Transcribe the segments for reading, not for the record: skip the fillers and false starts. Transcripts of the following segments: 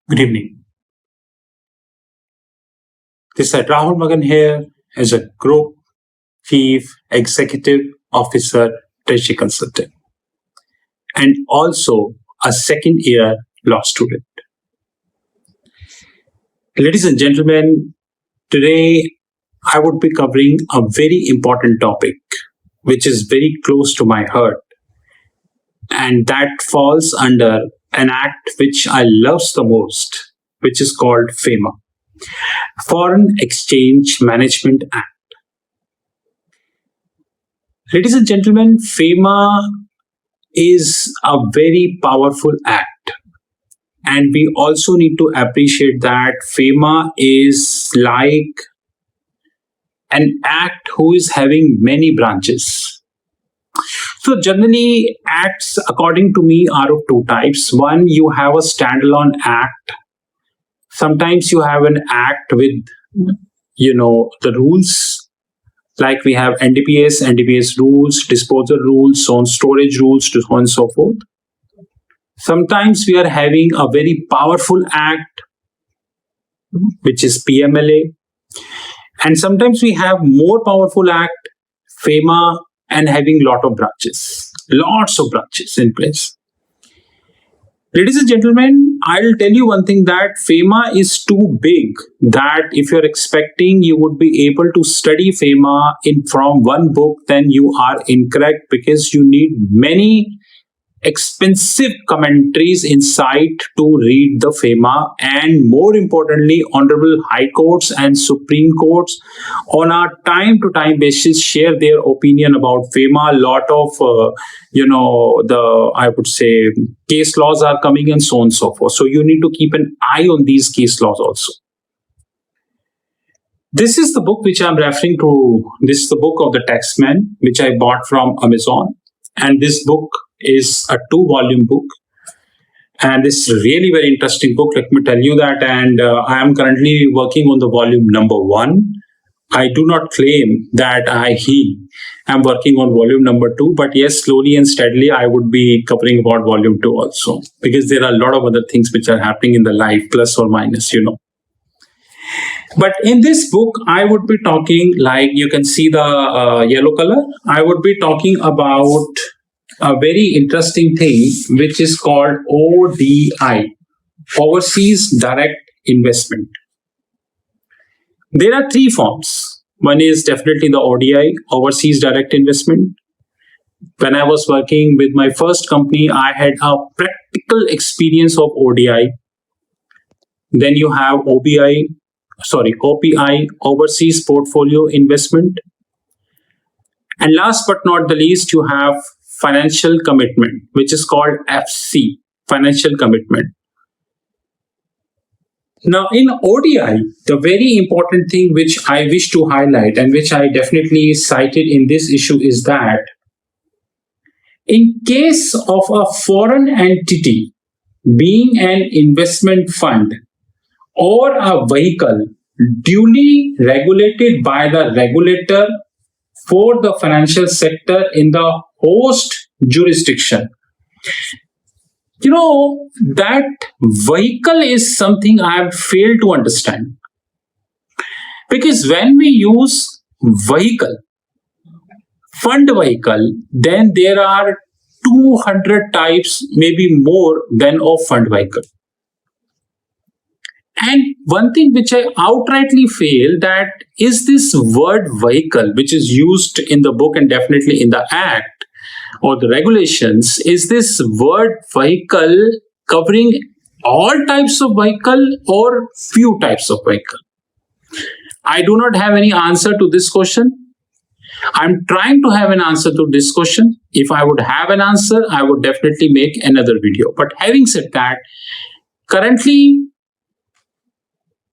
Good evening. This is Rahul Magan here as a Group Chief Executive Officer Treasury Consultant and also a second year law student. Ladies and gentlemen, today I would be covering a very important topic which is very close to my heart, and that falls under an act which I love the most, which is called FEMA, Foreign Exchange Management Act. Ladies and gentlemen, FEMA is a very powerful act. And we also need to appreciate that FEMA is like an act who is having many branches. So generally, acts, according to me, are of two types. One, you have a standalone act. Sometimes you have an act with, the rules. Like we have NDPS rules, disposal rules, on storage rules, so on and so forth. Sometimes we are having a very powerful act, which is PMLA. And sometimes we have more powerful act, FEMA, and having lots of branches in place. Ladies and gentlemen, I'll tell you one thing, that FEMA is too big that if you're expecting you would be able to study FEMA from one book, then you are incorrect, because you need many expensive commentaries inside to read the FEMA, and more importantly, honorable high courts and supreme courts on a time to time basis share their opinion about FEMA. A lot of I would say case laws are coming, and so on and so forth, so you need to keep an eye on these case laws also. This is the book which I'm referring to. This is the book of the Taxman, which I bought from Amazon, and this book is a 2-volume book, and it's really very interesting book, let me tell you that. And I am currently working on the volume number 1. I do not claim that I am working on volume number 2, but yes, slowly and steadily I would be covering about volume 2 also, because there are a lot of other things which are happening in the life, plus or minus. But in this book, I would be talking, like you can see the yellow color, I would be talking about a very interesting thing which is called ODI, Overseas Direct Investment. There are 3 forms. One is definitely the ODI, Overseas Direct Investment. When I was working with my first company, I had a practical experience of ODI. Then you have OPI, Overseas Portfolio Investment. And last but not the least, you have financial commitment, which is called FC, financial commitment. Now, in ODI, the very important thing which I wish to highlight, and which I definitely cited in this issue, is that in case of a foreign entity being an investment fund or a vehicle duly regulated by the regulator for the financial sector in the host jurisdiction, that vehicle is something I have failed to understand. Because when we use vehicle, fund vehicle, then there are 200 types, maybe more than of fund vehicle. And one thing which I outrightly fail, that is this word vehicle, which is used in the book and definitely in the act or the regulations, is this word vehicle covering all types of vehicle or few types of vehicle? I do not have any answer to this question. I'm trying to have an answer to this question. If I would have an answer, I would definitely make another video. But having said that, currently,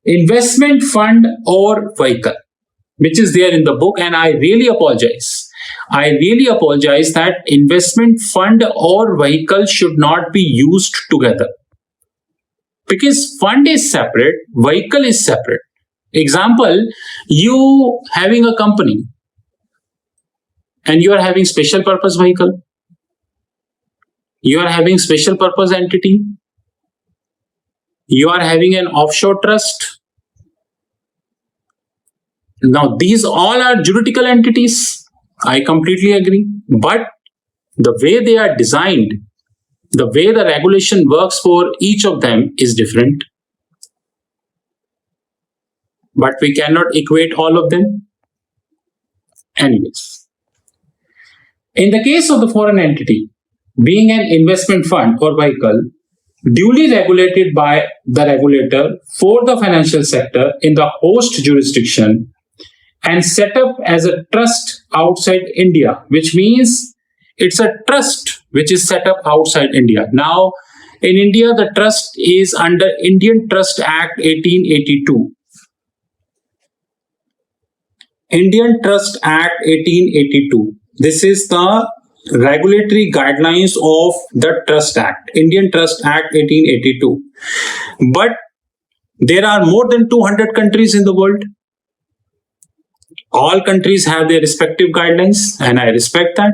investment fund or vehicle, which is there in the book, and I really apologize. I really apologize that investment fund or vehicle should not be used together. Because fund is separate, vehicle is separate. Example, you having a company and you are having special purpose vehicle, you are having special purpose entity, You are having an offshore trust. Now, these all are juridical entities. I completely agree. But the way they are designed, the way the regulation works for each of them is different. But we cannot equate all of them. Anyways, in the case of the foreign entity, being an investment fund or vehicle, duly regulated by the regulator for the financial sector in the host jurisdiction and set up as a trust outside India, which means it's a trust which is set up outside India. Now, in India, the trust is under Indian Trust Act 1882. Indian Trust Act 1882. This is the regulatory guidelines of the Trust Act, Indian Trust Act 1882. But there are more than 200 countries in the world. All countries have their respective guidelines, and I respect that.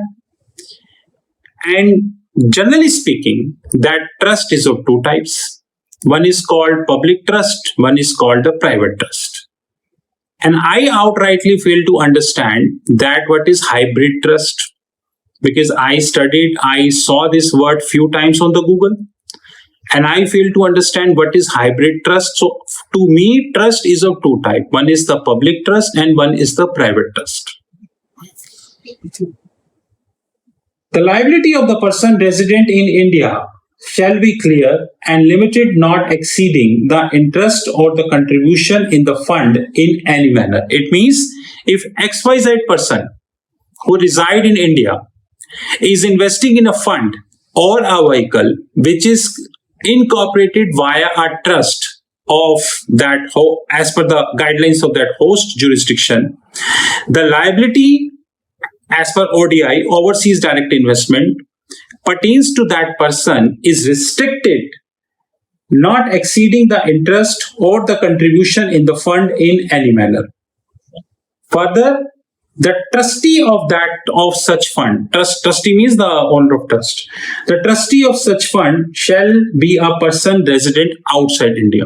And generally speaking, that trust is of two types. One is called public trust, one is called a private trust. And I outrightly fail to understand that what is hybrid trust, because I saw this word few times on the Google, and I fail to understand what is hybrid trust. So to me, trust is of two types. One is the public trust and one is the private trust. The liability of the person resident in India shall be clear and limited, not exceeding the interest or the contribution in the fund in any manner. It means if XYZ person who reside in India is investing in a fund or a vehicle which is incorporated via a trust of that, as per the guidelines of that host jurisdiction, the liability as per ODI, overseas direct investment, pertains to that person is restricted, not exceeding the interest or the contribution in the fund in any manner. Further, the trustee of such fund, trustee means the owner of trust. The trustee of such fund shall be a person resident outside India.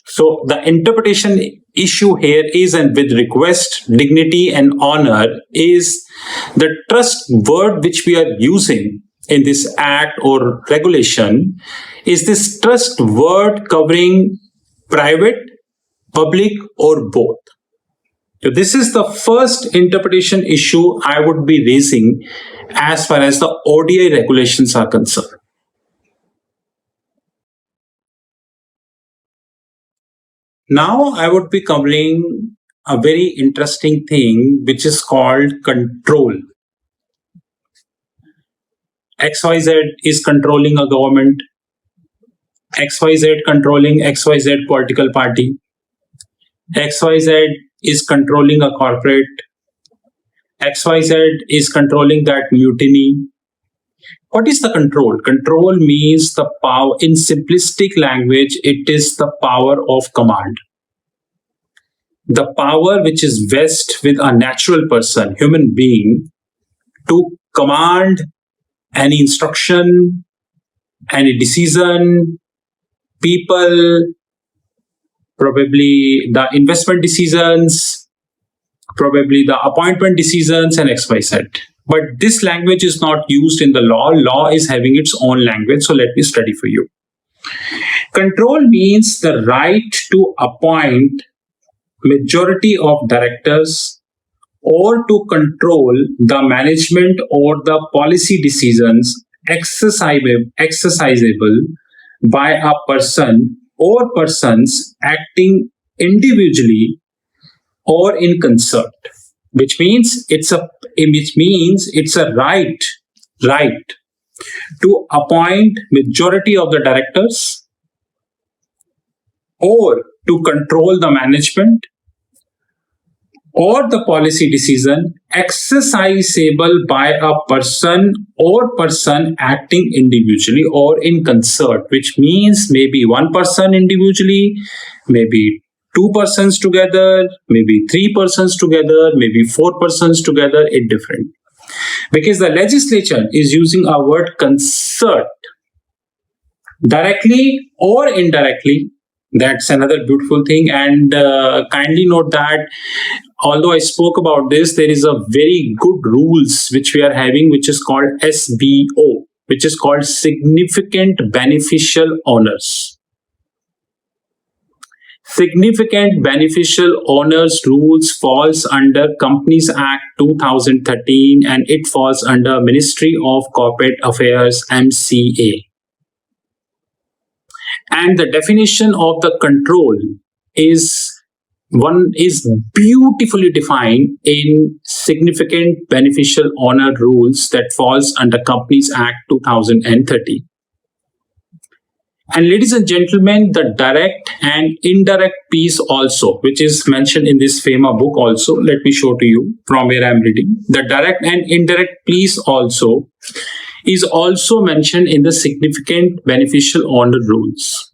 So the interpretation issue here is, and with request, dignity, and honor, is the trust word which we are using in this act or regulation. Is this trust word covering private, public, or both? So this is the first interpretation issue I would be raising as far as the ODI regulations are concerned. Now I would be covering a very interesting thing which is called control. XYZ is controlling a government, XYZ controlling XYZ political party, XYZ is controlling a corporate, XYZ is controlling that mutiny. What is the control? Control means the power. In simplistic language, it is the power of command. The power which is vested with a natural person, human being, to command any instruction, any decision, people, probably the investment decisions, probably the appointment decisions, and XYZ. But this language is not used in the law. Law is having its own language. So let me study for you. Control means the right to appoint majority of directors or to control the management or the policy decisions exercisable by a person or persons acting individually or in concert, which means it's a right to appoint majority of the directors or to control the management or the policy decision exercisable by a person or person acting individually or in concert, which means maybe one person individually, maybe two persons together, maybe three persons together, maybe four persons together. It's different. Because the legislature is using a word concert. directly or indirectly. That's another beautiful thing. And kindly note that although I spoke about this, there is a very good rules which we are having, which is called SBO, which is called Significant Beneficial Owners. Significant Beneficial Owners rules falls under Companies Act 2013, and it falls under Ministry of Corporate Affairs, MCA. And the definition of the control is beautifully defined in Significant Beneficial Owner rules that falls under Companies Act 2013. And ladies and gentlemen, the direct and indirect piece also, which is mentioned in this FEMA book also, let me show to you from where I'm reading. The direct and indirect piece also is also mentioned in the Significant Beneficial Owner rules.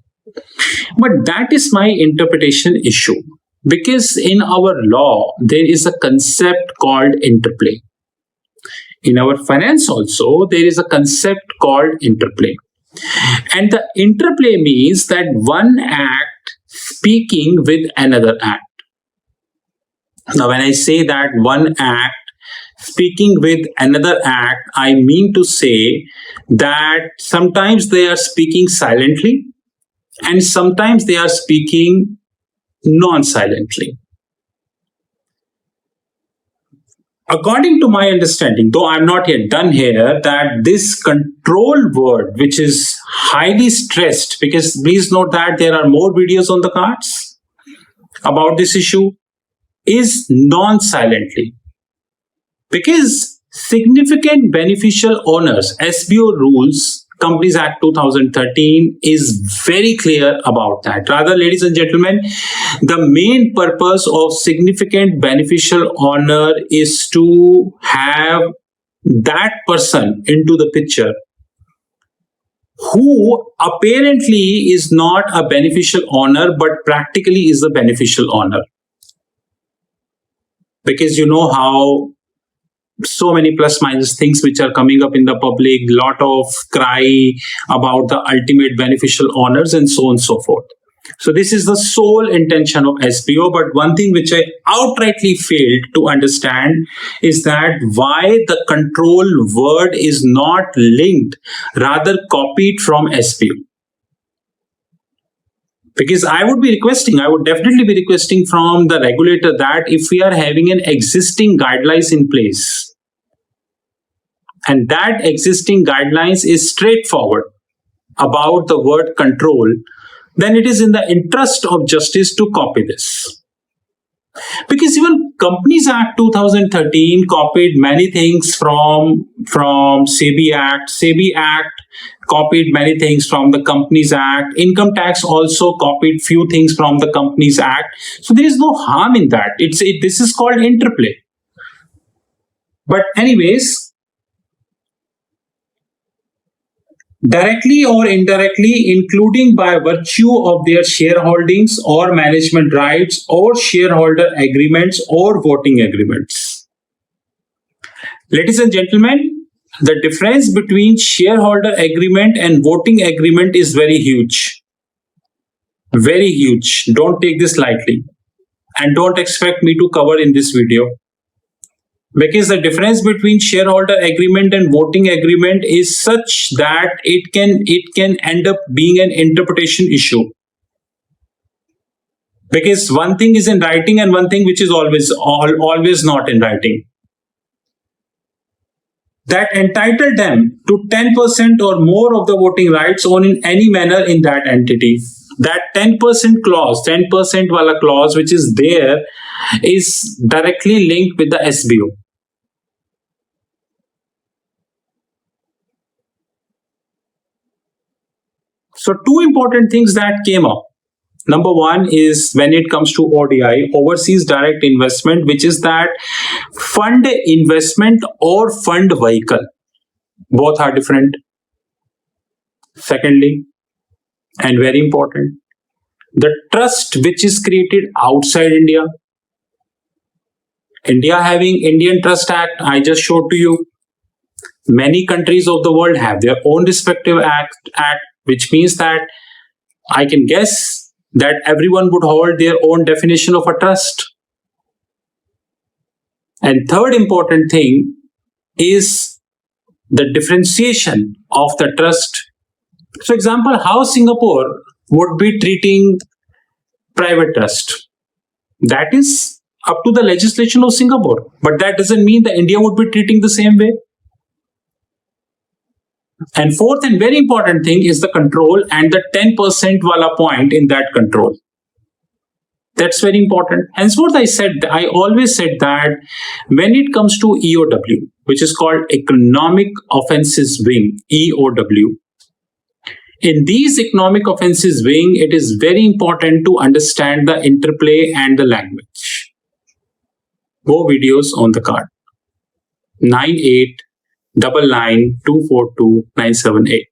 But that is my interpretation issue, because in our law, there is a concept called interplay. In our finance also, there is a concept called interplay. And the interplay means that one act speaking with another act. Now, when I say that one act speaking with another act, I mean to say that sometimes they are speaking silently and sometimes they are speaking non-silently. According to my understanding, though I'm not yet done here, that this control word, which is highly stressed, because please note that there are more videos on the cards about this issue, is non-silently. Because Significant Beneficial Owners, SBO rules, Companies Act 2013 is very clear about that. Rather, ladies and gentlemen, the main purpose of Significant Beneficial Owner is to have that person into the picture who apparently is not a beneficial owner but practically is the beneficial owner. Because you know how so many plus minus things which are coming up in the public, lot of cry about the ultimate beneficial owners and so on and so forth. So this is the sole intention of SBO. But one thing which I outrightly failed to understand is that why the control word is not linked, rather copied from SBO. Because I would definitely be requesting from the regulator that if we are having an existing guidelines in place, and that existing guidelines is straightforward about the word control, then it is in the interest of justice to copy this. Because even Companies Act 2013 copied many things from SEBI Act. SEBI Act copied many things from the Companies Act. Income tax also copied few things from the Companies Act. So there is no harm in that. This is called interplay. But anyways, directly or indirectly, including by virtue of their shareholdings or management rights or shareholder agreements or voting agreements. Ladies and gentlemen, the difference between shareholder agreement and voting agreement is very huge. Very huge. Don't take this lightly. And don't expect me to cover in this video. Because the difference between shareholder agreement and voting agreement is such that it can end up being an interpretation issue. Because one thing is in writing and one thing which is always not in writing. That entitled them to 10% or more of the voting rights owned in any manner in that entity. That 10% clause, 10% wala clause which is there, is directly linked with the SBO. So two important things that came up. Number one is when it comes to ODI, overseas direct investment, which is that fund investment or fund vehicle. Both are different. Secondly, and very important, the trust which is created outside India. India having Indian Trust Act, I just showed to you. Many countries of the world have their own respective act. which means that I can guess that everyone would hold their own definition of a trust. And third important thing is the differentiation of the trust. For example, how Singapore would be treating private trust. That is up to the legislation of Singapore. But that doesn't mean that India would be treating the same way. And fourth and very important thing is the control and the 10% wala point in that control. That's very important. Henceforth, I always said that when it comes to EOW, which is called Economic Offences Wing, EOW, in these economic offences wing, it is very important to understand the interplay and the language. More videos on the card. 9899242978.